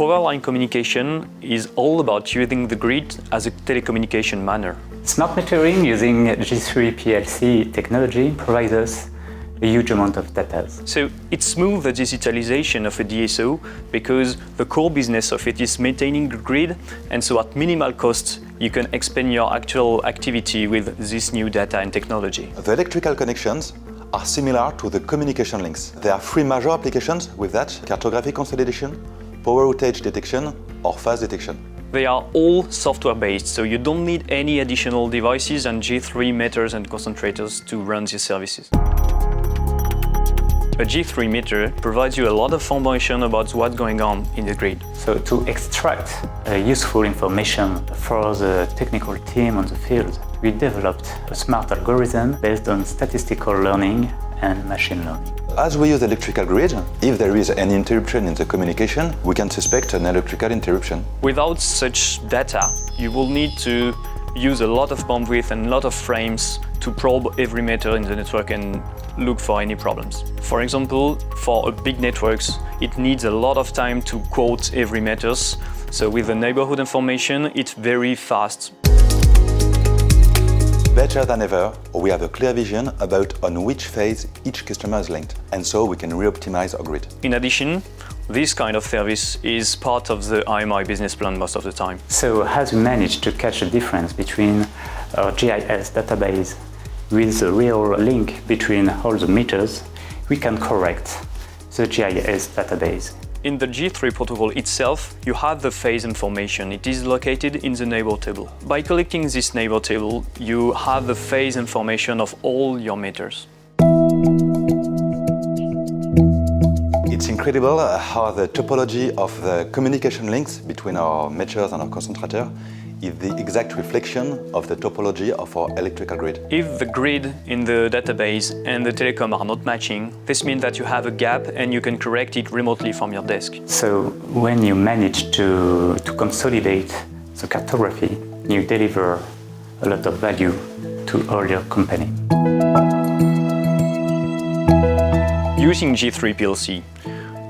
power line communication is all about using the grid as a telecommunication manner. Smart metering using G3-PLC technology provides us a huge amount of data. So it smooths the digitalization of a DSO because the core business of it is maintaining the grid, and so at minimal cost you can expand your actual activity with this new data and technology. The electrical connections are similar to the communication links. There are three major applications with that: cartographic consolidation, power outage detection, or phase detection. They are all software-based, so you don't need any additional devices and G3 meters and concentrators to run these services. A G3 meter provides you a lot of information about what's going on in the grid. So to extract useful information for the technical team on the field, we developed a smart algorithm based on statistical learning and machine learning. As we use the electrical grid, if there is any interruption in the communication, we can suspect an electrical interruption. Without such data, you will need to use a lot of bandwidth and a lot of frames to probe every meter in the network and look for any problems. For example, for a big networks, it needs a lot of time to quote every meters. So with the neighborhood information, it's very fast. Better than ever, we have a clear vision about on which phase each customer is linked, and so we can re-optimize our grid. In addition, this kind of service is part of the IMI business plan most of the time. So as we manage to catch the difference between our GIS database with the real link between all the meters, we can correct the GIS database. In the G3 protocol itself, you have the phase information. It is located in the neighbor table. By collecting this neighbor table, you have the phase information of all your meters. It's incredible how the topology of the communication links between our meters and our concentrator is the exact reflection of the topology of our electrical grid. If the grid in the database and the telecom are not matching, this means that you have a gap and you can correct it remotely from your desk. So when you manage to consolidate the cartography, you deliver a lot of value to all your company. Using G3-PLC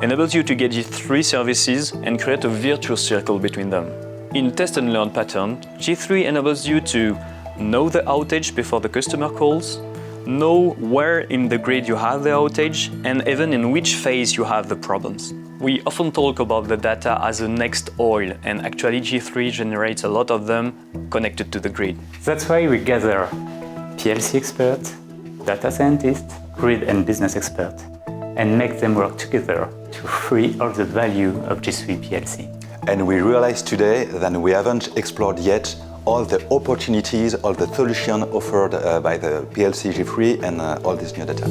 enables you to get G3 services and create a virtuous circle between them. In test and learn pattern, G3 enables you to know the outage before the customer calls, know where in the grid you have the outage, and even in which phase you have the problems. We often talk about the data as the next oil, and actually G3 generates a lot of them connected to the grid. That's why we gather PLC experts, data scientists, grid and business experts, and make them work together to free all the value of G3-PLC. And we realize today that we haven't explored yet all the opportunities, all the solutions offered by the PLC G3 and all this new data.